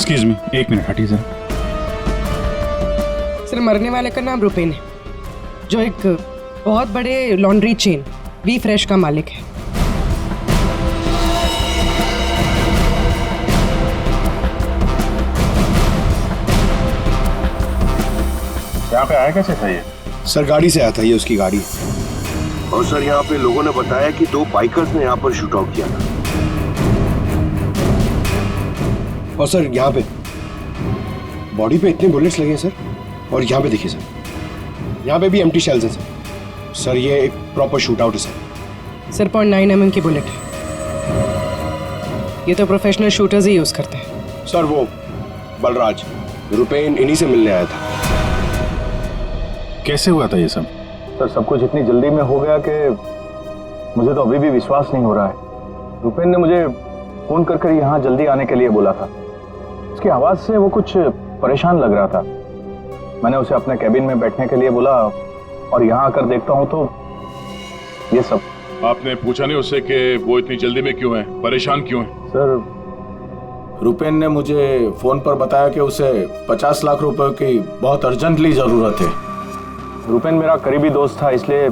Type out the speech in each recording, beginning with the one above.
Excuse me, एक minute हटिए sir. Sir, मरने वाले का नाम रुपेन है, जो एक बहुत बड़े लॉन्ड्री चेन वी फ्रेश का मालिक है। यहाँ पे आया कैसे था ये? सर गाड़ी से आया था, ये उसकी गाड़ी है। और सर यहाँ पे लोगों ने बताया कि 2 बाइकर्स ने यहाँ पर शूट आउट किया था। और सर यहाँ पे बॉडी पे इतने बुलेट्स लगे हैं सर, और यहाँ पे देखिए सर, यहाँ पे भी एम्प्टी शेल्स हैं सर। सर ये एक प्रॉपर शूट आउट है सर। सर 0.9 mm की बुलेट है। ये तो प्रोफेशनल शूटर्स ही यूज करते हैं। सर वो बलराज रुपेन इन्हीं से मिलने आया था। कैसे हुआ था ये सब? सर सब कुछ इतनी जल्दी में हो गया कि मुझे तो अभी भी विश्वास नहीं हो रहा है। रुपेन ने मुझे फोन कर यहाँ जल्दी आने के लिए बोला था। उसकी आवाज से वो कुछ परेशान लग रहा था। मैंने उसे अपने कैबिन में बैठने के लिए बोला और यहाँ आकर देखता हूँ तो ये सब। आपने पूछा नहीं उससे कि वो इतनी जल्दी में क्यों है, परेशान क्यों है? सर रुपेन ने मुझे फोन पर बताया कि उसे 50 लाख रुपए की बहुत अर्जेंटली जरूरत है। रुपेन मेरा करीबी दोस्त था, इसलिए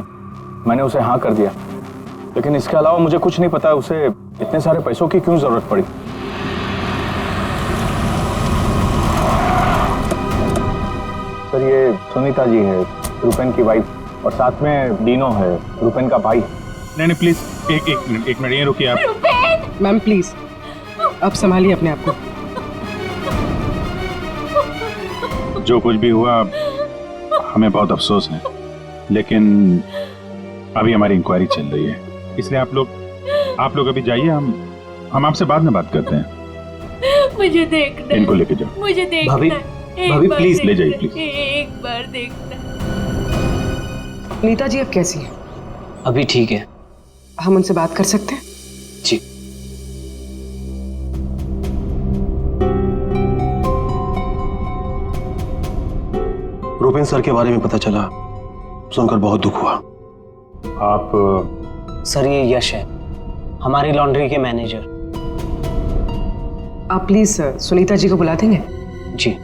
मैंने उसे हाँ कर दिया। लेकिन इसके अलावा मुझे कुछ नहीं पता उसे इतने सारे पैसों की क्यों जरूरत पड़ी। सर ये सुनीता जी है, रुपेन की वाइफ, और साथ में डीनो है, रुपेन का भाई। नहीं प्लीज एक मिनट ये रुकिए आप। मैम प्लीज, आप संभालिए अपने आप को। जो कुछ भी हुआ हमें बहुत अफसोस है, लेकिन अभी हमारी इंक्वायरी चल रही है, इसलिए आप लोग अभी जाइए। हम आपसे बाद में बात करते हैं। मुझे देखना, इनको लेके जाओ। मुझे देखना, भाभी प्लीज ले जाइए प्लीज। एक बार देखना। नीता जी अब कैसी है? अभी ठीक है। हम उनसे बात कर सकते हैं? जी। रुपेन सर के बारे में पता चला, सुनकर बहुत दुख हुआ। आप सर ये यश है, हमारी लॉन्ड्री के मैनेजर। आप प्लीज सुनीता जी को बुला देंगे? जी।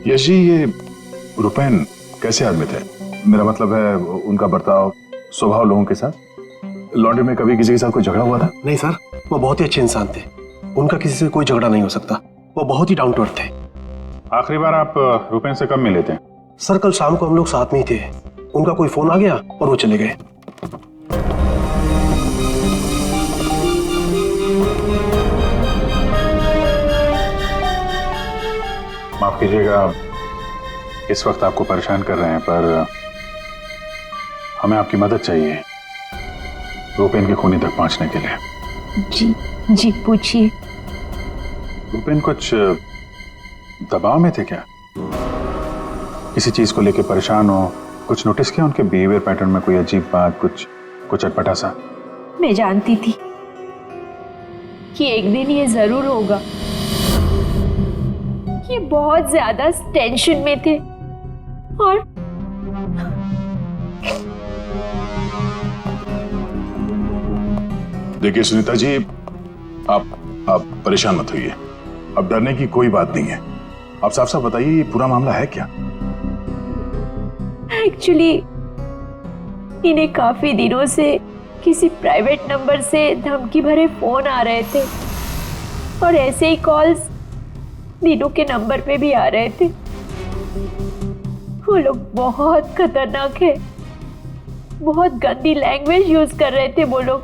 यश जी, ये रुपेन कैसे आदमी थे? मेरा मतलब है उनका बर्ताव, स्वभाव लोगों के साथ। लॉन्ड्री में कभी किसी के साथ कोई झगड़ा हुआ था? नहीं सर, वो बहुत ही अच्छे इंसान थे, उनका किसी से कोई झगड़ा नहीं हो सकता। वो बहुत ही डाउन टू अर्थ थे। आखिरी बार आप रुपेन से कब मिले थे? सर कल शाम को हम लोग साथ में ही थे, उनका कोई फोन आ गया और वो चले गए। माफ कीजिएगा इस वक्त आपको परेशान कर रहे हैं, पर हमें आपकी मदद चाहिए रुपेन के खूनी तक पहुंचने के लिए। जी पूछिए। रुपेन कुछ दबाव में थे क्या? किसी चीज को लेकर परेशान हो? कुछ नोटिस किया उनके बिहेवियर पैटर्न में? कोई अजीब बात, कुछ अटपटा सा? मैं जानती थी कि एक दिन ये जरूर होगा। ये बहुत ज्यादा टेंशन में थे और देखिए सुनीता जी, आप परेशान मत होइए। अब डरने की कोई बात नहीं है। आप साफ साफ बताइए, ये पूरा मामला है क्या? एक्चुअली इन्हें काफी दिनों से किसी प्राइवेट नंबर से धमकी भरे फोन आ रहे थे और ऐसे ही कॉल्स दीनू के नंबर पे भी आ रहे थे। वो लोग बहुत खतरनाक है, बहुत गंदी लैंग्वेज यूज कर रहे थे। वो लोग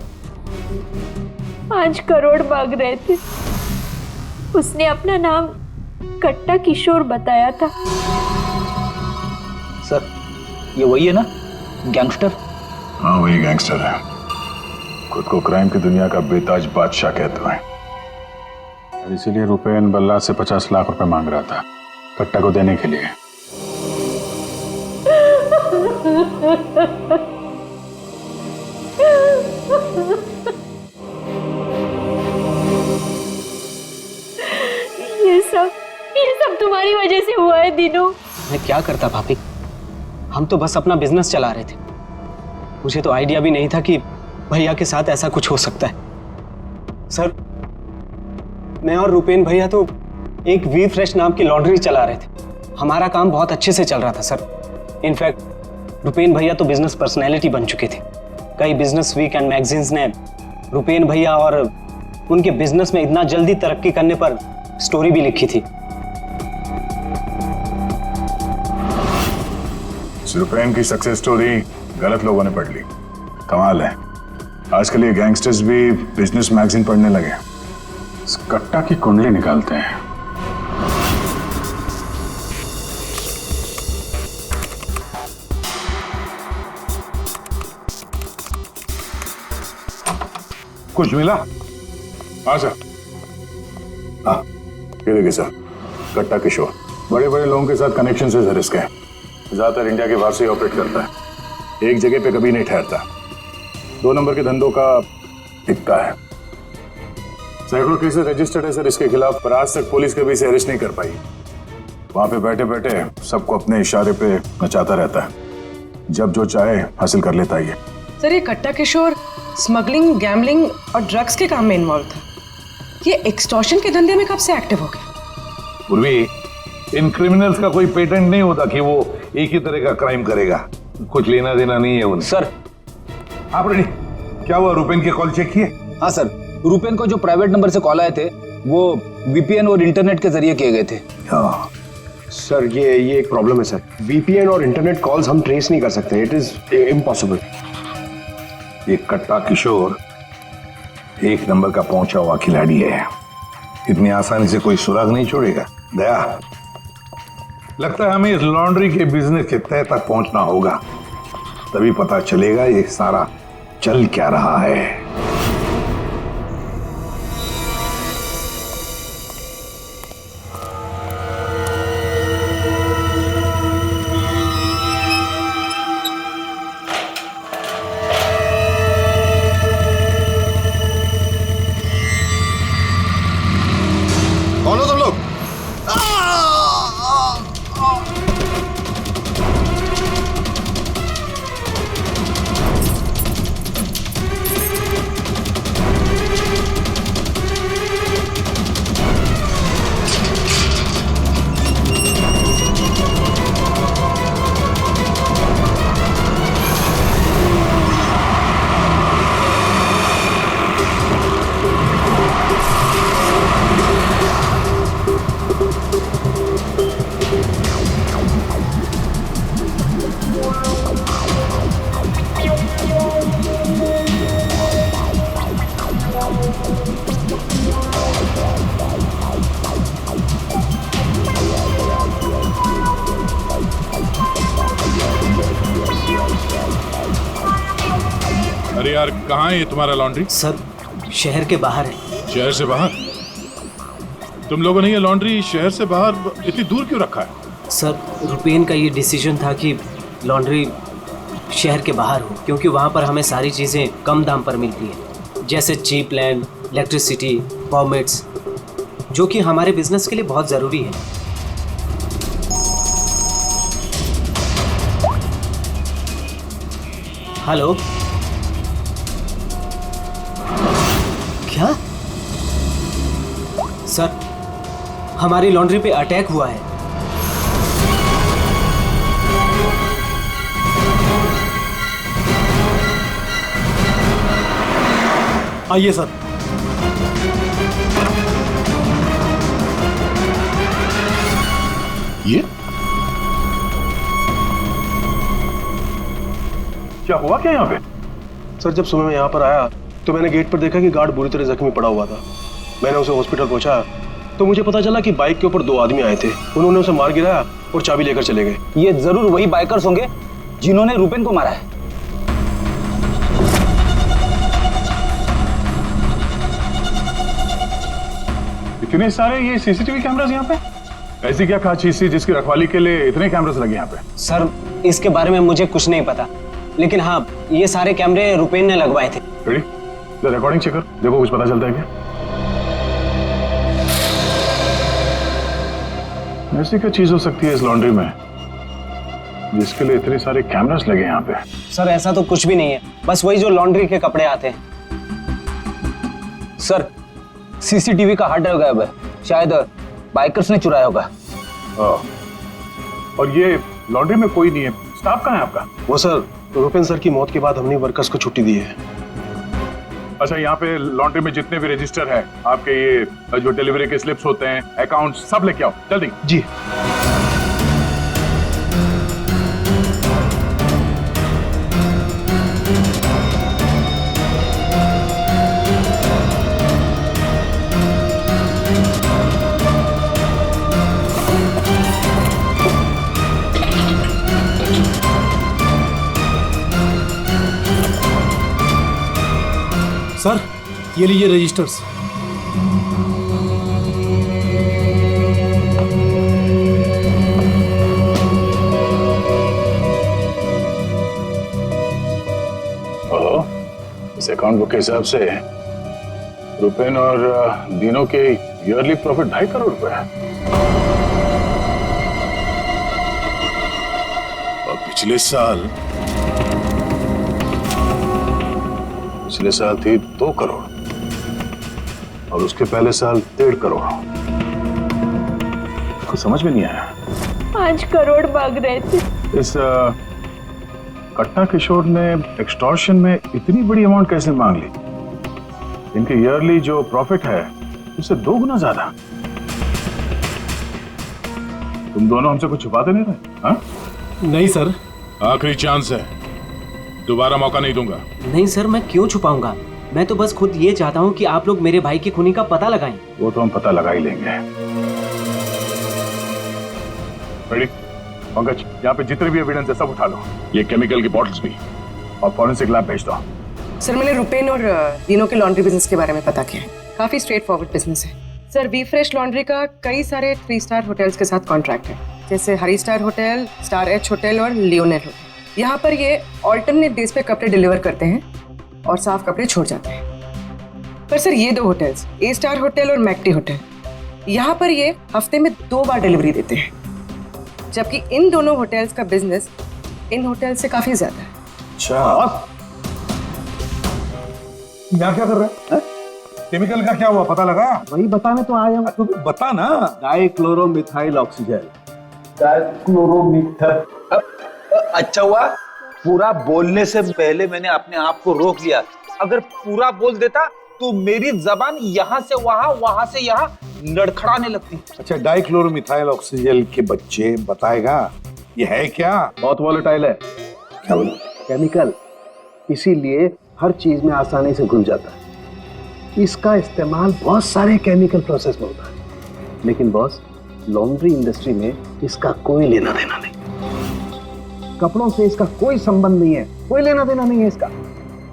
5 करोड़ मांग रहे थे। उसने अपना नाम कट्टा किशोर बताया था। सर ये वही है ना, गैंगस्टर? हाँ वही गैंगस्टर है, खुद को क्राइम की दुनिया का बेताज बादशाह कहते हैं। इसीलिए रुपेन बल्ला से 50 लाख रुपए मांग रहा था कट्टा को देने के लिए। ये सब तुम्हारी वजह से हुआ है दीनू। मैं क्या करता भाभी, हम तो बस अपना बिजनेस चला रहे थे। मुझे तो आइडिया भी नहीं था कि भैया के साथ ऐसा कुछ हो सकता है। सर, मैं और रुपेन भैया तो एक वी फ्रेश नाम की लॉन्ड्री चला रहे थे। हमारा काम बहुत अच्छे से चल रहा था सर। इनफैक्ट रुपेन भैया तो बिजनेस पर्सनैलिटी बन चुके थे। कई बिजनेस वीक एंड मैगजीन्स ने रुपेन भैया और उनके बिजनेस में इतना जल्दी तरक्की करने पर स्टोरी भी लिखी थी। रुपेन की सक्सेस स्टोरी गलत लोगों ने पढ़ ली। कमाल है, आजकल ये गैंगस्टर्स भी बिजनेस मैगजीन पढ़ने लगे। इस कट्टा की कुंडली निकालते हैं। कुछ मिला? हाँ सर। हाँ, ये देखिए सर, कट्टा किशोर बड़े बड़े लोगों के साथ कनेक्शन से रिस्क है। ज्यादातर इंडिया के बाहर से ऑपरेट करता है, एक जगह पे कभी नहीं ठहरता। 2 नंबर के धंधों का टिकता है। सैकड़ों केसेस रजिस्टर्ड है सर इसके खिलाफ, पर आज तक पुलिस कभी इसे अरेस्ट नहीं कर पाई। वहां पे बैठे बैठे सबको अपने इशारे पे नचाता रहता है, जब जो चाहे हासिल कर लेता है। सर, ये कट्टा किशोर स्मगलिंग, गैम्बलिंग और ड्रग्स के काम में इन्वॉल्व था। ये एक्सटॉर्शन के धंधे में कब से एक्टिव हो गया? पूर्वी, इन क्रिमिनल्स का कोई पेटेंट नहीं होता कि वो एक ही तरह का क्राइम करेगा। कुछ लेना देना नहीं है उन्हें। सर, आपने क्या हुआ, रुपेन के कॉल चेक किए? हाँ सर, रुपेन को जो प्राइवेट नंबर से कॉल आए थे वो वीपीएन और इंटरनेट के जरिए किए गए थे। हाँ सर, ये एक प्रॉब्लम है सर। वीपीएन और इंटरनेट कॉल्स हम ट्रेस नहीं कर सकते। It is impossible. ये कट्टा किशोर 1 नंबर का पहुंचा हुआ खिलाड़ी है, इतनी आसानी से कोई सुराग नहीं छोड़ेगा। दया, लगता है हमें इस लॉन्ड्री के बिजनेस के तह तक पहुंचना होगा, तभी पता चलेगा ये सारा चल क्या रहा है। कौन हो तुम लोग? अरे यार, कहाँ है ये तुम्हारा लॉन्ड्री? सर, शहर के बाहर है। शहर से बाहर? तुम लोगों ने ये लॉन्ड्री शहर से बाहर इतनी दूर क्यों रखा है? सर, रुपेन का ये डिसीजन था कि लॉन्ड्री शहर के बाहर हो, क्योंकि वहाँ पर हमें सारी चीज़ें कम दाम पर मिलती है, जैसे चीप लैंड, इलेक्ट्रिसिटी, परमिट्स, जो कि हमारे बिजनेस के लिए बहुत ज़रूरी है। हेलो, क्या? सर, हमारी लॉन्ड्री पे अटैक हुआ है। आइए सर। ये क्या हुआ क्या यहाँ पे? सर, जब सुबह मैं यहाँ पर आया तो मैंने गेट पर देखा कि गार्ड बुरी तरह जख्मी पड़ा हुआ था। मैंने उसे हॉस्पिटल पहुंचाया तो मुझे पता चला कि बाइक के ऊपर 2 आदमी आए थे। उन्होंने उसे मार गिराया और चाबी लेकर चले गए। ये जरूर वही बाइकर्स होंगे जिन्होंने रुपेन को मारा है। इतने सारे ये सीसीटीवी कैमरास यहाँ पे? ऐसी क्या खास चीज थी जिसकी रखवाली के लिए इतने कैमरास लगे यहाँ पे? सर, इसके बारे में मुझे कुछ नहीं पता, लेकिन हाँ, ये सारे कैमरे रुपेन ने लगवाए थे। रिकॉर्डिंग चेक कर, देखो कुछ पता चलता है क्या? ऐसी क्या चीज हो सकती है इस लॉन्ड्री में जिसके लिए इतने सारे कैमरास लगे यहाँ पे? सर, ऐसा तो कुछ भी नहीं है, बस वही जो लॉन्ड्री के कपड़े आते हैं। सर, सीसीटीवी का हार्ड ड्राइव गायब है, शायद बाइकर्स ने चुराया होगा। और ये लॉन्ड्री में कोई नहीं है, स्टाफ कहाँ है आपका? वो सर, रुपेन सर की मौत के बाद हमने वर्कर्स को छुट्टी दी है। अच्छा, यहाँ पे लॉन्ड्री में जितने भी रजिस्टर है, आपके ये जो डिलीवरी के स्लिप्स होते हैं, अकाउंट, सब लेके आओ जल्दी। जी। सर, ये लीजिए रजिस्टर्स। ओहो, इस अकाउंट बुक के हिसाब से रुपेन और दीनों के ईयरली प्रॉफिट 2.5 करोड़ रुपए है। और पिछले साल थी 2 करोड़ और उसके पहले साल 1.5 करोड़। कुछ समझ में नहीं आया। 5 करोड़ मांग रहे थे। इस कट्टा किशोर ने एक्सटॉर्शन में इतनी बड़ी अमाउंट कैसे मांग ली? इनके ईयरली जो प्रॉफिट है उससे 2 गुना ज्यादा। तुम दोनों हमसे कुछ छुपाते नहीं रहे? हाँ? नहीं सर। आखिरी चांस है, दोबारा मौका नहीं दूंगा। नहीं सर, मैं क्यों छुपाऊंगा? मैं तो बस खुद ये चाहता हूँ कि आप लोग मेरे भाई की खूनी का पता लगाएं। वो तो हम पता लगा ही लेंगे। रेडी? पंकज, यहाँ पे जितने भी एविडेंस है सब उठा लो, ये केमिकल की बॉटल्स भी, और फॉरेंसिक लैब भेज दो। सर, मैंने रुपेन और दीनों के लॉन्ड्री बिजनेस के बारे में पता किया है। काफी स्ट्रेट फॉरवर्ड बिजनेस है सर। वी फ्रेश लॉन्ड्री का कई सारे 3 स्टार होटल्स के साथ कॉन्ट्रैक्ट है, जैसे Hari star hotel, star H hotel और लियोनेल होटल। यहाँ पर ये ऑल्टरनेट डेज पे कपड़े डिलीवर करते हैं और साफ कपड़े छोड़ जाते हैं। पर सर, ये 2 होटल्स, ए स्टार होटल और मैक्टी होटल, यहाँ पर ये हफ्ते में 2 बार डिलीवरी देते हैं, जबकि इन दोनों होटल्स का बिजनेस इन होटल से काफी ज्यादा है। अच्छा, यहाँ क्या कर रहा है? केमिकल का क्या हुआ, पता लगा? वही बताने तो आया हूँ। तो बता ना। डाइक्लोरोमिथाइल ऑक्सीजन। अच्छा हुआ पूरा बोलने से पहले मैंने अपने आप को रोक लिया। अगर पूरा बोल देता तो मेरी जबान यहाँ से वहां, वहां से यहाँ लड़खड़ाने लगती। अच्छा, डाइक्लोरोमिथाइल ऑक्सीजन के बच्चे बताएगा ये है क्या? बहुत वॉलेटाइल है। क्या बोला? केमिकल, इसीलिए हर चीज में आसानी से घुल जाता है। इसका इस्तेमाल बहुत सारे केमिकल प्रोसेस में होता है, लेकिन बॉस, लॉन्ड्री इंडस्ट्री में इसका कोई लेना देना नहीं। कपड़ों से इसका कोई संबंध नहीं है, कोई लेना देना नहीं है इसका।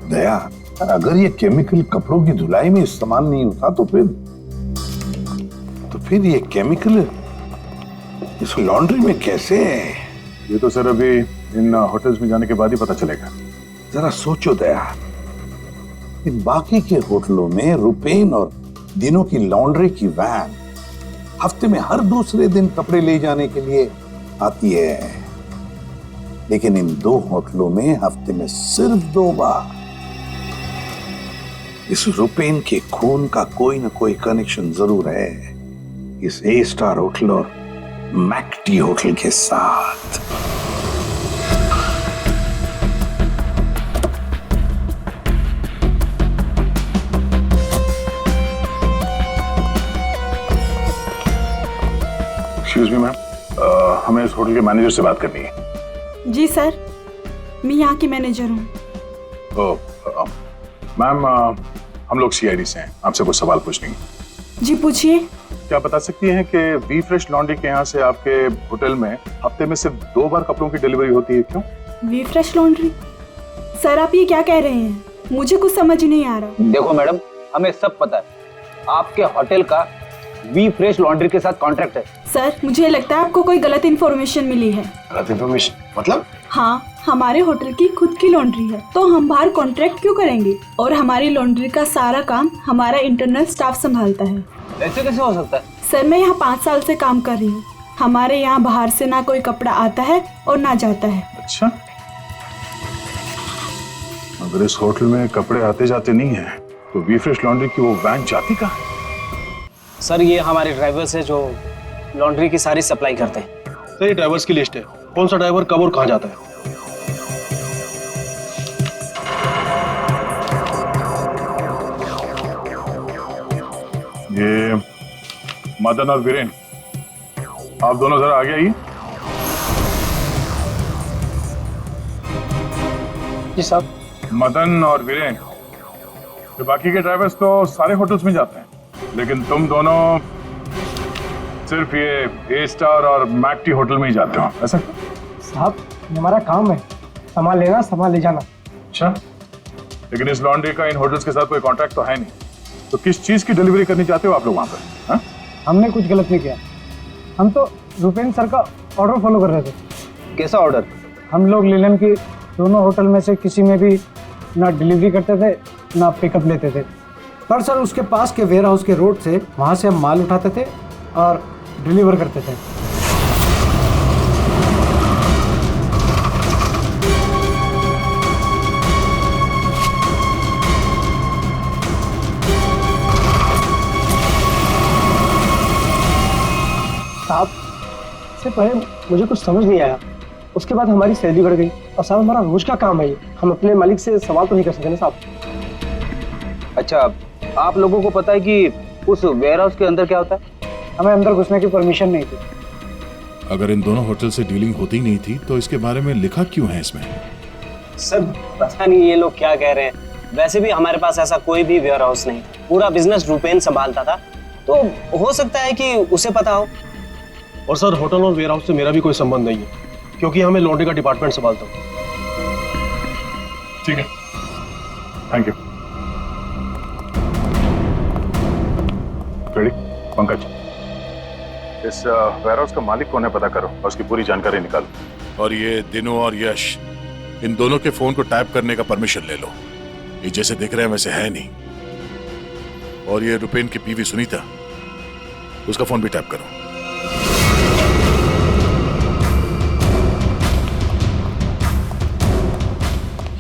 दया, अगर ये केमिकल कपड़ों की धुलाई में इस्तेमाल नहीं होता तो फिर ये केमिकल इस लॉन्ड्री में कैसे है? ये तो सर अभी इन होटल्स में जाने के बाद ही पता चलेगा। जरा सोचो दया, इन बाकी के होटलों में रुपेन और दिनों की लॉन्ड्री की वैन हफ्ते में हर दूसरे दिन कपड़े ले जाने के लिए आती है, लेकिन इन 2 होटलों में हफ्ते में सिर्फ 2 बार। इस रुपेन के खून का कोई ना कोई कनेक्शन जरूर है इस ए स्टार होटल और मैक्टी होटल के साथ। एक्सक्यूज मी मैम, हमें इस होटल के मैनेजर से बात करनी है। जी सर, मैं यहाँ की मैनेजर हूँ। मैम, हम लोग सीआईडी से हैं, आपसे कुछ सवाल पूछने हैं। जी पूछिए। क्या बता सकती हैं कि वी फ्रेश लॉन्ड्री के यहाँ से आपके होटल में हफ्ते में सिर्फ 2 बार कपड़ों की डिलीवरी होती है, क्यों? We fresh laundry? सर, आप ये क्या कह रहे हैं? मुझे कुछ समझ नहीं आ रहा। देखो मैडम, हमें सब पता है आपके होटल का वी फ्रेश लॉन्ड्री के साथ कॉन्ट्रैक्ट है। सर, मुझे लगता है आपको कोई गलत इन्फॉर्मेशन मिली है। गलत इन्फॉर्मेशन मतलब? हाँ, हमारे होटल की खुद की लॉन्ड्री है, तो हम बाहर कॉन्ट्रैक्ट क्यों करेंगे? और हमारी लॉन्ड्री का सारा काम हमारा इंटरनल स्टाफ संभालता है। ऐसे कैसे हो सकता है? सर, मैं यहाँ 5 साल से काम कर रही हूँ। हमारे यहाँ बाहर से ना कोई कपड़ा आता है और ना जाता है। अच्छा, अगर इस होटल में कपड़े आते जाते नहीं है तो वी फ्रेश लॉन्ड्री की वो वैन जाती कहाँ? सर ये हमारे ड्राइवर्स है जो लॉन्ड्री की सारी सप्लाई करते हैं। सर ये ड्राइवर्स की लिस्ट है, कौन सा ड्राइवर कब और कहाँ जाता है। ये मदन और वीरेन, आप दोनों जरा आगे आइए। जी साहब। मदन और वीरेन, तो बाकी के ड्राइवर्स तो सारे होटल्स में जाते हैं, लेकिन तुम दोनों सिर्फ ये ए स्टार और मैक टी होटल में ही जाते हो, ऐसा? साहब हमारा काम है, सामान लेना सामान ले जाना। अच्छा, लेकिन इस लॉन्ड्री का इन होटल्स के साथ कोई कॉन्ट्रैक्ट तो है नहीं, तो किस चीज की डिलीवरी करनी चाहते हो आप लोग वहां पर? हाँ? हमने कुछ गलत नहीं किया, हम तो रुपेन सर का ऑर्डर फॉलो कर रहे थे। कैसा ऑर्डर? हम लोग लीलन की दोनों होटल में से किसी में भी ना डिलीवरी करते थे ना पिकअप लेते थे, पर सर उसके पास के वेयर हाउस के रोड से वहाँ से हम माल उठाते थे और डिलीवर करते थे। साहब इससे पहले मुझे कुछ समझ नहीं आया, उसके बाद हमारी सैलरी बढ़ गई और साहब हमारा रोज का काम है ये, हम अपने मालिक से सवाल तो नहीं कर सकते ना साहब। अच्छा, आप लोगों को पता है कि उस वेयर हाउस के अंदर क्या होता है? हमें अंदर घुसने की परमिशन नहीं थी। अगर इन दोनों होटल से डीलिंग होती नहीं थी तो इसके बारे में लिखा क्यों है इसमें? सर पता नहीं ये लोग क्या कह रहे हैं, वैसे भी हमारे पास ऐसा कोई भी वेयर हाउस नहीं, पूरा बिजनेस रुपेन संभालता था, तो हो सकता है कि उसे पता हो। और सर होटल और वेयर हाउस से मेरा भी कोई संबंध नहीं है, क्योंकि हमें लॉन्ड्री का डिपार्टमेंट संभालता हूँ। ठीक है, थैंक यू। रेडी? पंकज, इस वेयर हाउस का मालिक कौन है पता करो और उसकी पूरी जानकारी निकालो। और ये दिनों और यश, इन दोनों के फोन को टैप करने का परमिशन ले लो, ये जैसे दिख रहे हैं वैसे है नहीं। और ये रुपेन की बीवी सुनीता, उसका फोन भी टैप करो।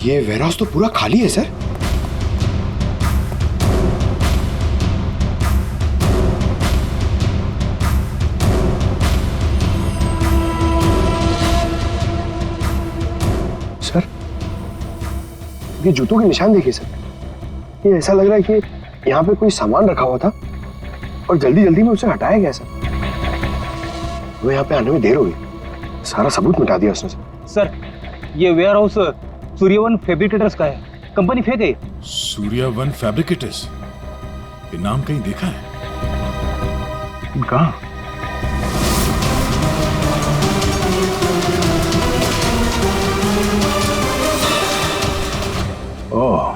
ये वेयर हाउस तो पूरा खाली है सर। सर ये जूतों के निशान देखिए सर, ये ऐसा लग रहा है कि यहाँ पे कोई सामान रखा हुआ था और जल्दी जल्दी में उसे हटाया गया सर। वो यहाँ पे आने में देर हो गई, सारा सबूत मिटा दिया उसने सर। ये वेयर हाउस सूर्यवन फैब्रिकेटर्स का है, कंपनी फेक है। सूर्यवन फैब्रिकेटर्स, ये नाम कहीं देखा है? कहाँ? ओह,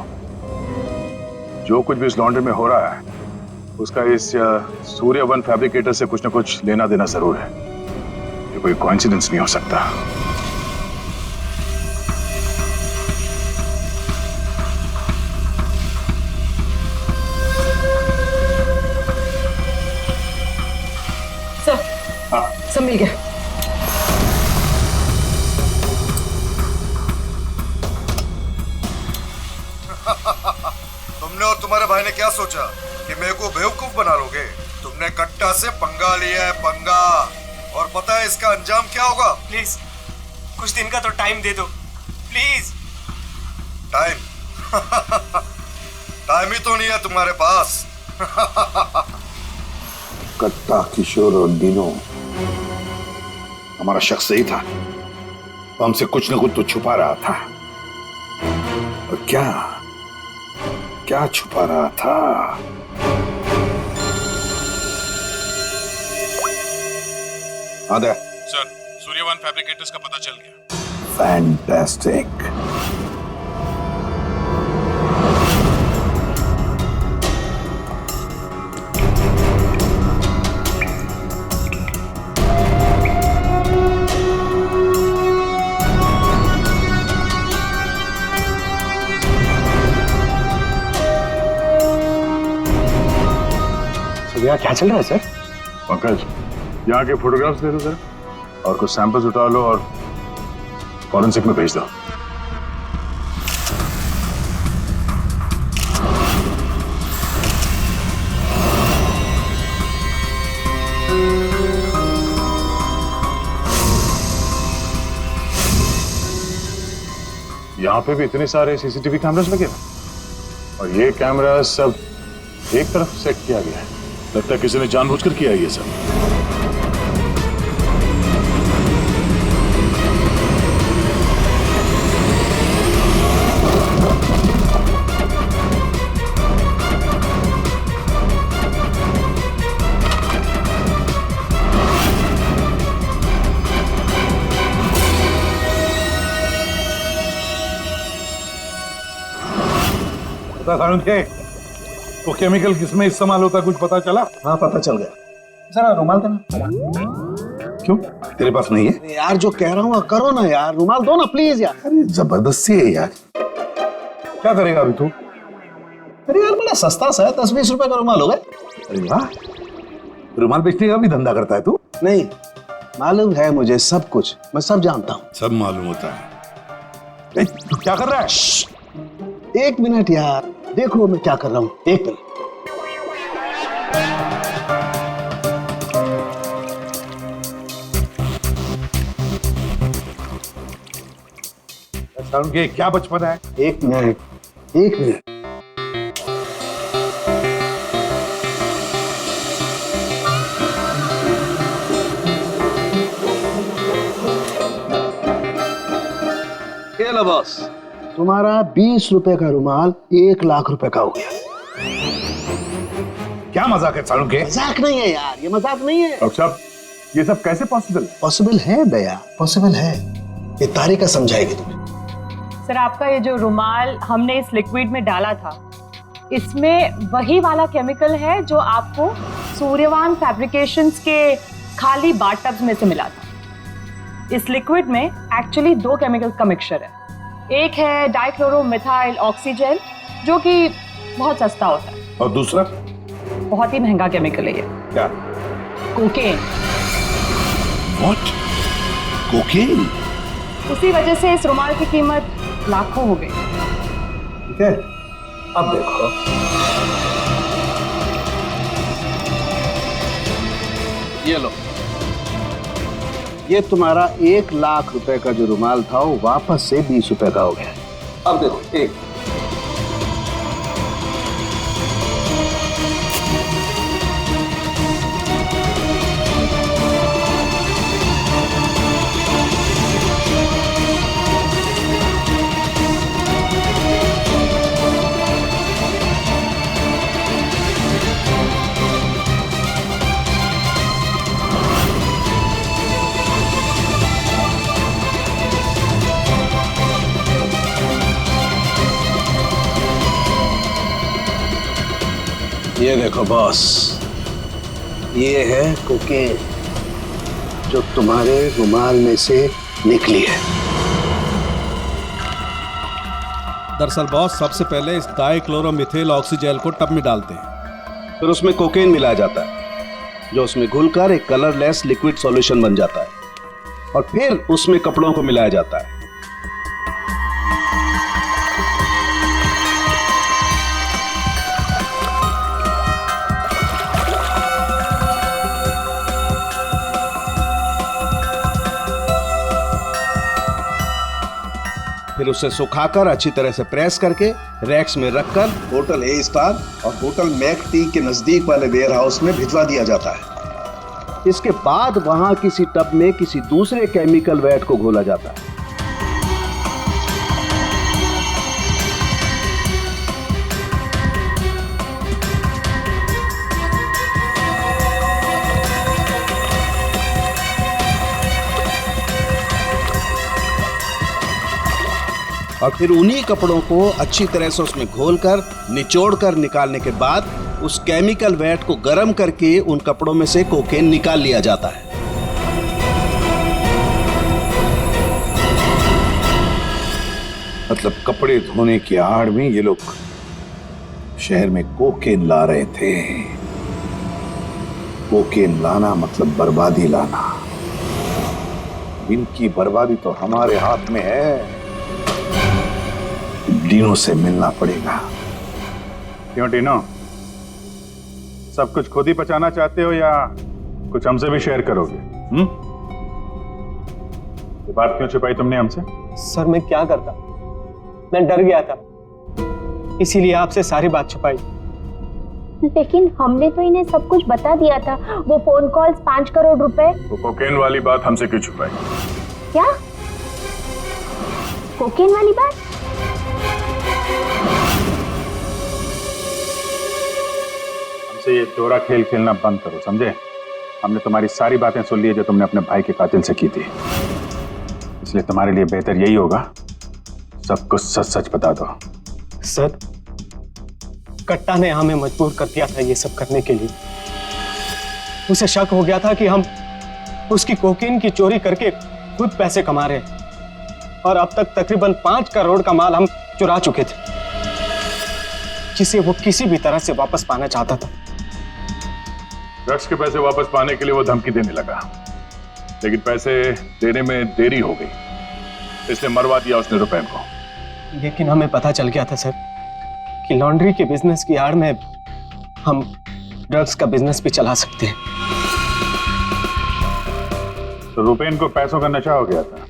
जो कुछ भी इस लॉन्ड्री में हो रहा है उसका इस सूर्यवन फैब्रिकेटर से कुछ न कुछ लेना देना जरूर है। ये कोई कोइंसिडेंस नहीं हो सकता। सब मिल गया। तुमने और तुम्हारे भाई ने क्या सोचा कि मेरे को बेवकूफ बना लोगे? तुमने कट्टा से पंगा लिया है, पंगा। और पता है इसका अंजाम क्या होगा? प्लीज कुछ दिन का तो टाइम दे दो प्लीज। टाइम? टाइम ही तो नहीं है तुम्हारे पास। कट्टा, किशोर और दिनों, हमारा शख्स सही था, वो हमसे कुछ न कुछ तो छुपा रहा था। और क्या क्या छुपा रहा था? आदे सर, सूर्यवन फैब्रिकेटर्स का पता चल गया। फैंटास्टिक। यहाँ क्या चल रहा है सर? पंकज, यहाँ के फोटोग्राफ्स दे दो जरा और कुछ सैंपल्स उठा लो और फॉरेंसिक में भेज दो। यहाँ पे भी इतने सारे सीसीटीवी कैमरास लगे हैं और ये कैमरा सब एक तरफ सेट किया गया है। लगता है किसी ने जानबूझकर किया है ये सब। कानून के वो केमिकल किसमें इस्तेमाल होता कुछ पता चला? हाँ पता चल गया। जरा रुमाल देना। क्यों तेरे पास नहीं है? यार जो कह रहा हूँ करो ना यार, रुमाल दो ना प्लीज यार। अरे जबरदस्ती है यार। क्या करेगा अभी तू? अरे यार बड़ा सस्ता सा है, 10-20 रुपए का रुमाल होगा। अरे वाह, रुमाल बेचने का भी धंधा करता है तू? नहीं, मालूम है मुझे सब कुछ, मैं सब जानता हूँ। सब मालूम होता है। तू क्या कर रहा है? 1 मिनट यार, देखो मैं क्या कर रहा हूँ। 1 मिनट। के क्या बचपन है? 1 मिनट, 1 मिनट। ये लो बॉस, तुम्हारा 20 रुपए का रुमाल 1 लाख रुपए का हो गया। क्या मजाक है सालू के? मजाक नहीं है यार, ये मजाक नहीं है। डॉक्टर साहब, ये सब कैसे पॉसिबल है? पॉसिबल है दया, पॉसिबल है। ये तारिका समझाएगी तुम्हें। सर आपका ये जो रुमाल हमने इस लिक्विड में डाला था, इसमें वही वाला केमिकल है जो आपको सूर्यवान फैब्रिकेशंस के खाली बाथटब्स में से मिला था। इस लिक्विड में एक्चुअली 2 केमिकल्स का मिक्सचर है। एक है डाइक्लोरोमिथाइल ऑक्सीजेल जो कि बहुत सस्ता होता है, और दूसरा बहुत ही महंगा केमिकल है ये। क्या? कोकेन। व्हाट? कोकेन? उसी वजह से इस रुमाल की कीमत लाखों हो गई। ठीक है, अब देखो। ये लो, ये तुम्हारा 1 लाख रुपए का जो रुमाल था वो वापस से 20 रुपए का हो गया। अब देखो, एक ये देखो बॉस, ये है कोकेन जो तुम्हारे रुमाल में से निकली है। दरअसल बॉस, सबसे पहले इस डाइक्लोरोमिथाइल ऑक्सीजेल को टब में डालते हैं, फिर उसमें कोकेन मिलाया जाता है जो उसमें घुलकर एक कलरलेस लिक्विड सॉल्यूशन बन जाता है, और फिर उसमें कपड़ों को मिलाया जाता है। फिर उसे सुखाकर अच्छी तरह से प्रेस करके रैक्स में रखकर होटल ए स्टार और होटल मैक टी के नजदीक वाले वेयर हाउस में भिजवा दिया जाता है। इसके बाद वहां किसी टब में किसी दूसरे केमिकल वैट को घोला जाता है। और फिर उन्हीं कपड़ों को अच्छी तरह से उसमें घोलकर निचोड़कर निकालने के बाद उस केमिकल वैट को गर्म करके उन कपड़ों में से कोकेन निकाल लिया जाता है। मतलब कपड़े धोने की आड़ में ये लोग शहर में कोकेन ला रहे थे। कोकेन लाना मतलब बर्बादी लाना। इनकी बर्बादी तो हमारे हाथ में है। डीनो से मिलना पड़ेगा। क्यों डीनो, सब कुछ खुद ही पचाना चाहते हो या कुछ हमसे भी शेयर करोगे? ये बात क्यों छुपाई तुमने हमसे? सर मैं क्या करता, मैं डर गया था, इसीलिए आपसे सारी बात छुपाई। लेकिन हमने तो इन्हें सब कुछ बता दिया था, वो फोन कॉल्स 5 करोड़ रुपए। वो कोकेन वाली बात हमसे क्यों छुपाई? क्या कोकेन वाली बात? हमसे ये चोरा खेल खेलना बंद करो, समझे? हमने तुम्हारी सारी बातें सुन ली है जो तुमने अपने भाई के कातिल से की थी, इसलिए तुम्हारे लिए बेहतर यही होगा सब कुछ सच सच बता दो। सर, कट्टा ने हमें मजबूर कर दिया था ये सब करने के लिए। उसे शक हो गया था कि हम उसकी कोकीन की चोरी करके खुद पैसे कमा रहे हैं, और अब तक तकरीबन 5 करोड़ का माल हम चुरा चुके थे, जिसे वो किसी भी तरह से वापस पाना चाहता था। ड्रग्स के पैसे वापस पाने के लिए वो धमकी देने लगा, लेकिन पैसे देने में देरी हो गई, इसलिए मरवा दिया उसने रुपैन को। लेकिन हमें पता चल गया था सर कि लॉन्ड्री के बिजनेस की आड़ में हम ड्रग्स का बिजनेस भी चला सकते हैं। तो रुपैन को पैसों का नशा हो गया था।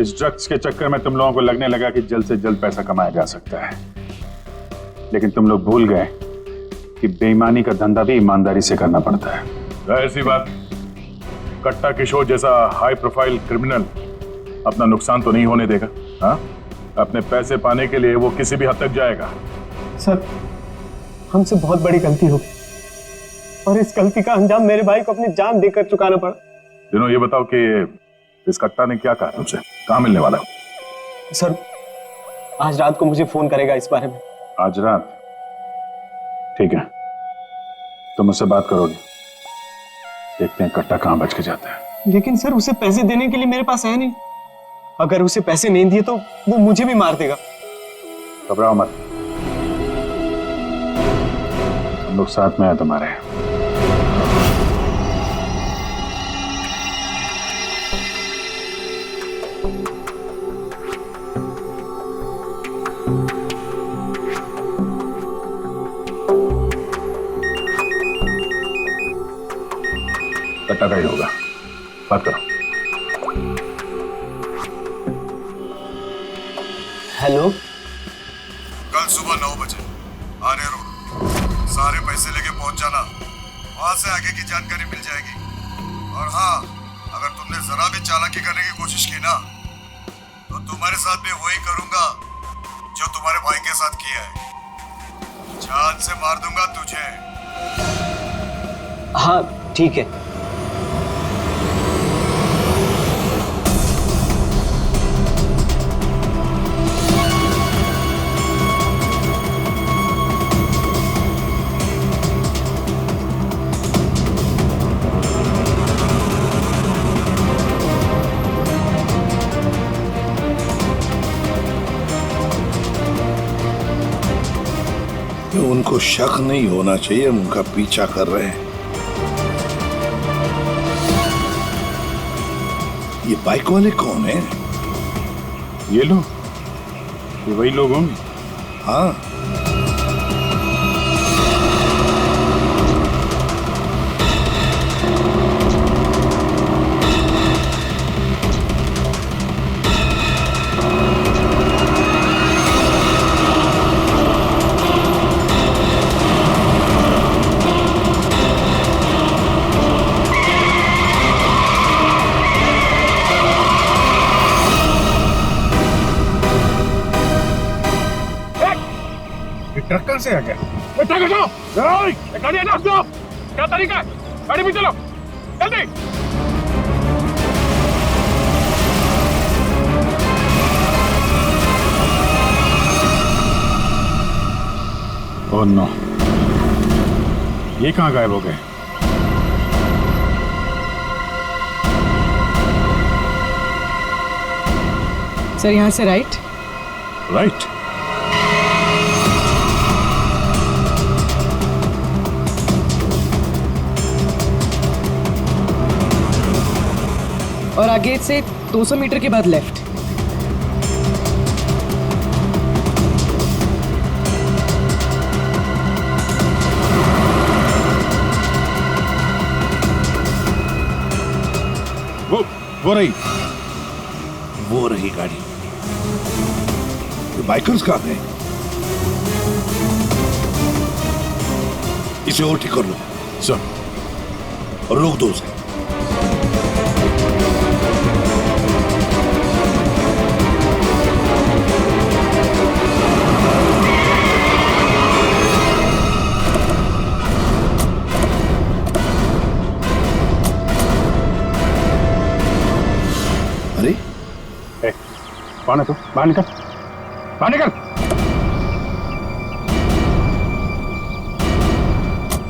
इस ड्रग्स के चक्कर में तुम लोगों को लगने लगा कि जल्द से जल्द पैसा कमाया जा सकता है, लेकिन तुम लोग भूल गए कि बेईमानी का धंधा भी ईमानदारी से करना पड़ता है। ऐसी बात, कट्टा किशोर जैसा हाई प्रोफाइल क्रिमिनल अपना नुकसान तो नहीं होने देगा। हाँ, अपने पैसे पाने के लिए वो किसी भी हद तक जाएगा। सर, हमसे बहुत बड़ी गलती हो गई, और इस गलती का अंजाम मेरे भाई को अपनी जान देकर चुकाना पड़ा। दिनों, ये बताओ कि इस कट्टा ने क्या कहा तुमसे? कहाँ मिलने वाला? सर, आज रात को मुझे फोन करेगा इस बारे में। आज रात? ठीक है, तुम मुझसे बात करोगे, देखते हैं कट्टा कहाँ बच के जाता है। लेकिन सर, उसे पैसे देने के लिए मेरे पास है नहीं। अगर उसे पैसे नहीं दिए तो वो मुझे भी मार देगा। घबराओ मत, हम लोग साथ में हैं तुम्हारे। कट्टा का ही होगा, बात करो। हेलो, कल सुबह 9 बजे आने रोड, सारे पैसे लेके पहुंच जाना, वहां से आगे की जानकारी मिल जाएगी। और हाँ, अगर तुमने जरा भी चालाकी करने की कोशिश की ना, तो तुम्हारे साथ भी वही करूंगा जो तुम्हारे भाई के साथ किया है। जान से मार दूंगा तुझे। हाँ ठीक है। उनको शक नहीं होना चाहिए, हम उनका पीछा कर रहे हैं। ये बाइक वाले कौन है? ये लोग, ये वही लोग होंगे। हाँ, ट्रक कहाँ से आ गया? ट्रक हटाओ! गाड़ी हटाओ! क्या तरीका है? गाड़ी भी चलो, जल्दी! ओह नो, ये कहाँ गायब हो गए? सर, यहाँ से राइट। राइट? और आगे से 200 मीटर के बाद लेफ्ट। वो रही, वो रही गाड़ी। तो बाइकर्स कहाँ गए? इसे और ठीक कर लो सर, और रोक दो उसे। अरे कौन है तू? बाहर निकल, बाहर निकल।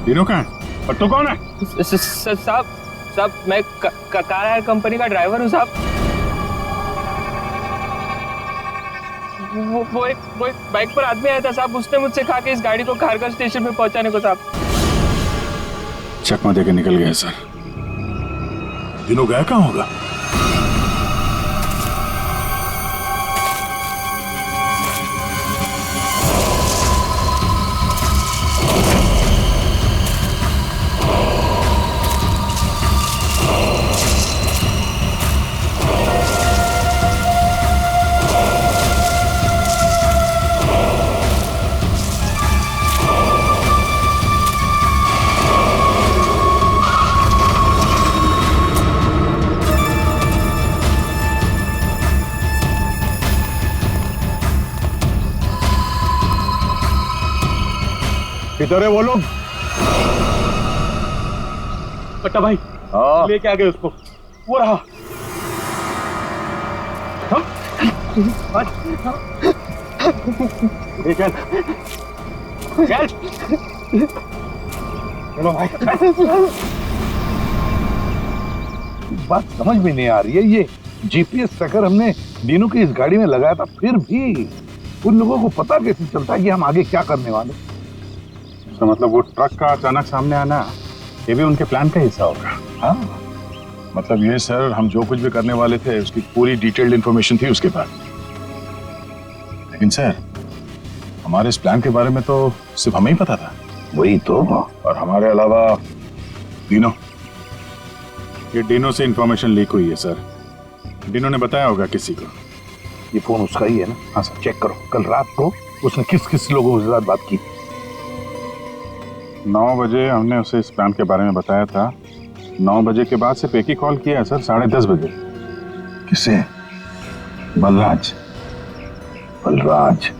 हीरो कहाँ है और तू कौन है? साहब मैं कार हायर कंपनी का ड्राइवर हूँ साहब। वो एक बाइक पर आदमी आया था साहब, उसने मुझसे कहा कि इस गाड़ी को खारगर स्टेशन पे पहुंचाने को साहब। चकमा देके निकल गया सर। दिनों गया कहाँ होगा? किधर है वो लोग? कट्टा भाई लेके आ गए उसको, वो रहा। चल चल चलो भाई। बात समझ में नहीं आ रही है, ये जीपीएस ट्रैकर हमने दिनों की इस गाड़ी में लगाया था, फिर भी उन लोगों को पता कैसे चलता है कि हम आगे क्या करने वाले? तो मतलब वो ट्रक का अचानक सामने आना ये भी उनके प्लान का हिस्सा होगा। हाँ, मतलब ये सर, हम जो कुछ भी करने वाले थे उसकी पूरी डिटेल्ड इंफॉर्मेशन थी उसके पास। लेकिन सर, हमारे इस प्लान के बारे में तो सिर्फ हमें ही पता था। वही तो। और हमारे अलावा डिनो, ये डिनो से इंफॉर्मेशन लीक हुई है सर। डिनो ने बताया होगा किसी को। ये फोन उसका ही है ना? हाँ सर, चेक करो कल रात को उसने किस किस लोगों के साथ बात की। 9 बजे हमने उसे इस प्लान के बारे में बताया था। 9 बजे के बाद सिर्फ एक ही कॉल किया है सर, 10:30 बजे। किसे? बलराज। बलराज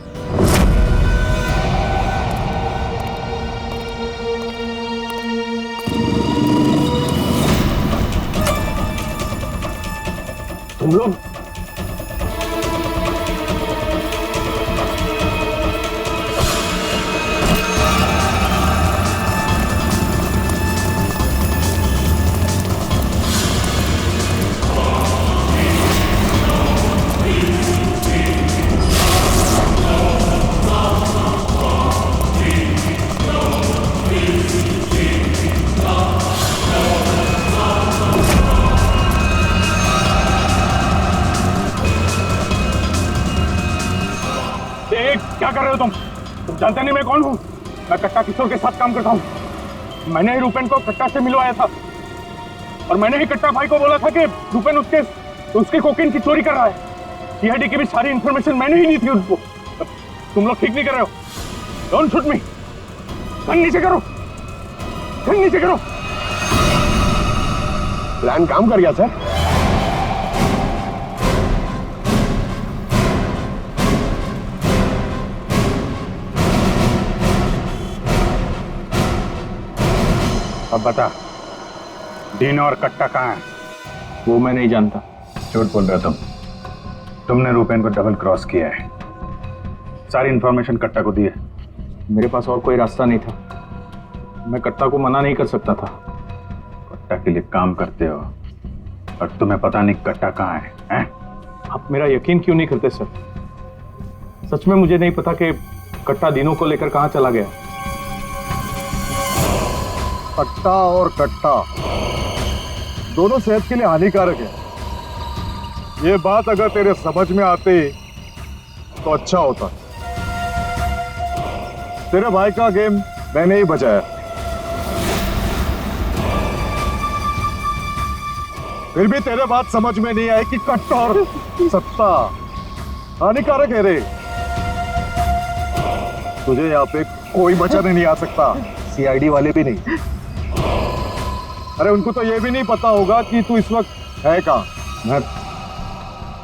तुम लोग क्या कर रहे हो तुम जानते नहीं मैं कौन हूँ? मैं कट्टा किशोर के साथ काम करता हूँ। मैंने ही रूपेन को कट्टा से मिलवाया था और मैंने ही कट्टा भाई को बोला था कि रूपेन उसके कोकेन की चोरी कर रहा है। सीआईडी की भी सारी इंफॉर्मेशन मैंने ही दी थी उनको। तुम लोग ठीक नहीं कर रहे हो। Don't shoot me. गन नीचे करो, गन नीचे करो। प्लान काम कर गया सर। अब बता, डीनो और कट्टा कहाँ है? वो मैं नहीं जानता। झूठ बोल रहे हो तुमने रूपेन को डबल क्रॉस किया है। सारी इंफॉर्मेशन कट्टा को दी है। मेरे पास और कोई रास्ता नहीं था। मैं कट्टा को मना नहीं कर सकता था। कट्टा के लिए काम करते हो और तुम्हें पता नहीं कट्टा कहाँ है, हैं? आप मेरा यकीन क्यों नहीं करते सर? सच में मुझे नहीं पता कि कट्टा दिनों को लेकर कहाँ चला गया। कट्टा और कट्टा दोनों सेहत के लिए हानिकारक है। ये बात अगर तेरे समझ में आती तो अच्छा होता। तेरे भाई का गेम मैंने ही बचाया, फिर भी तेरे बात समझ में नहीं आई कि कट्टा और सत्ता हानिकारक है रे। तुझे यहाँ पे कोई बचाने नहीं आ सकता, सीआईडी वाले भी नहीं। अरे उनको तो ये भी नहीं पता होगा कि तू इस वक्त है कहाँ।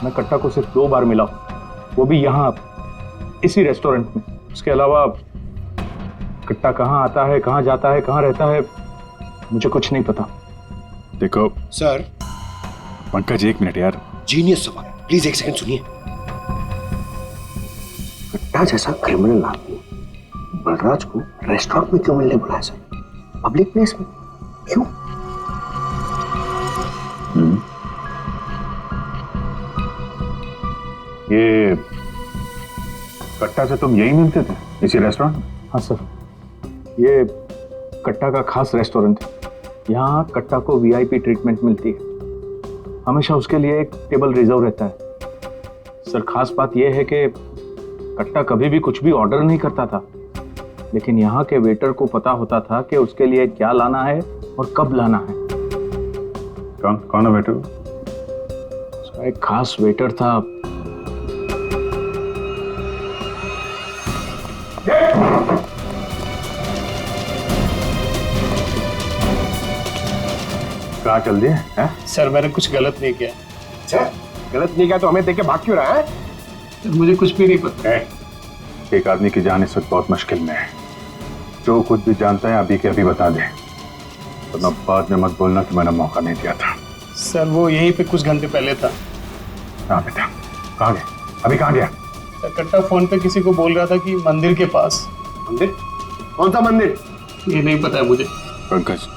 मैं कट्टा को सिर्फ 2 बार मिला, वो भी यहाँ इसी रेस्टोरेंट में। उसके अलावा कट्टा कहाँ आता है, कहाँ जाता है, कहाँ रहता है, मुझे कुछ नहीं पता। देखो सर। पंकज, 1 मिनट यार। जीनियस सवाल, प्लीज 1 सेकंड सुनिए। कट्टा जैसा क्रिमिनल आदमी बलराज को रेस्टोरेंट में क्यों मिलने बुलाया सर? पब्लिक प्लेस में क्यों? ये कट्टा से तुम यही मिलते थे, इसी रेस्टोरेंट? हाँ सर, ये कट्टा का खास रेस्टोरेंट है। यहाँ कट्टा को वीआईपी ट्रीटमेंट मिलती है। हमेशा उसके लिए एक टेबल रिजर्व रहता है। सर, खास बात यह है कि कट्टा कभी भी कुछ भी ऑर्डर नहीं करता था, लेकिन यहाँ के वेटर को पता होता था कि उसके लिए क्या लाना है और कब लाना है। कौन है वेटर? एक खास वेटर था। कहाँ चल दिए हैं? सर मैंने कुछ गलत नहीं किया। अच्छा, गलत नहीं किया तो हमें देख के भाग क्यों रहा है? सर मुझे कुछ भी नहीं पता। एक आदमी की जान इस वक्त बहुत मुश्किल में है। जो कुछ भी जानता है अभी के अभी बता दे, वरना बाद में मत बोलना कि मैंने मौका नहीं दिया था। सर वो यहीं पे कुछ घंटे पहले था। हाँ बेटा, कहाँ गया? अभी कहाँ गया? सर कट्टा फोन पे किसी को बोल रहा था कि मंदिर के पास। मंदिर? कौन सा मंदिर? ये नहीं पता है मुझे। पंकज,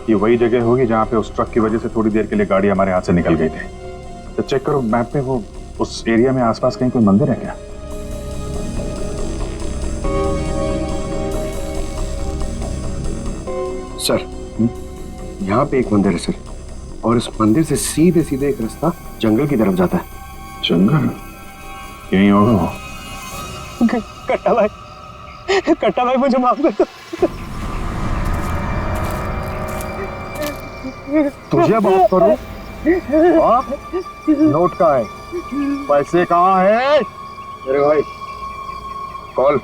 ये वही जगह होगी जहाँ पे उस ट्रक की वजह से थोड़ी देर के लिए गाड़ी हमारे हाथ से निकल गई थी। तो चेक करो मैप पे, वो उस एरिया में आसपास कहीं कोई मंदिर है क्या? सर, यहाँ पे एक मंदिर है सर, और इस मंदिर से सीधे सीधे एक रास्ता जंगल की तरफ जाता है। जंगल? यही होगा वो। कट्टा भाई मुझे माफ कर दो। तुझे माफ करूं? नोट कहाँ है? पैसे कहाँ है? अरे भाई कॉल।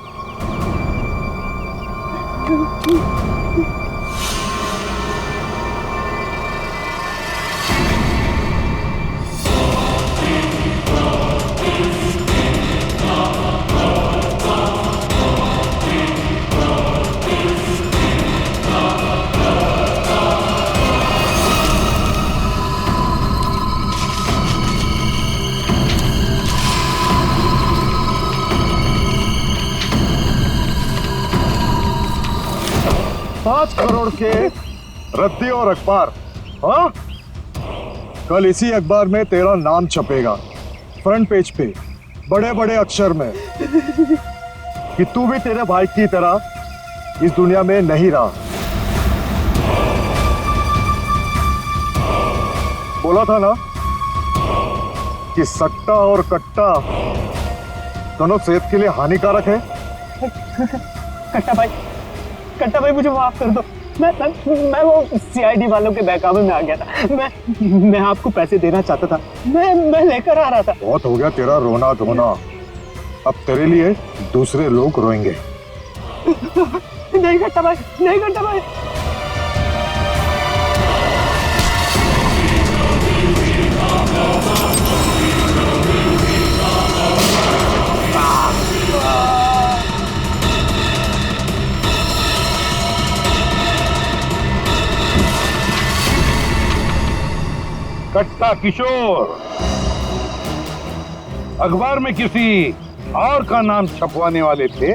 $5 करोड़ के रद्दी और अखबार। हाँ, कल इसी अखबार में तेरा नाम छपेगा फ्रंट पेज पे बड़े बड़े अक्षर में कि तू भी तेरे भाई की तरह इस दुनिया में नहीं रहा। बोला था ना कि सट्टा और कट्टा दोनों सेहत के लिए हानिकारक है। कट्टा भाई मुझे माफ कर दो। मैं वो सीआईडी वालों के बहकावे में आ गया था। मैं आपको पैसे देना चाहता था। मैं लेकर आ रहा था। बहुत हो गया तेरा रोना धोना, अब तेरे लिए दूसरे लोग रोएंगे। नहीं कट्टा भाई, नहीं कट्टा भाई। कट्टा किशोर अखबार में किसी और का नाम छपवाने वाले थे।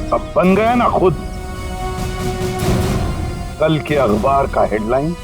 अब बन गया ना खुद। कल के अखबार का हेडलाइन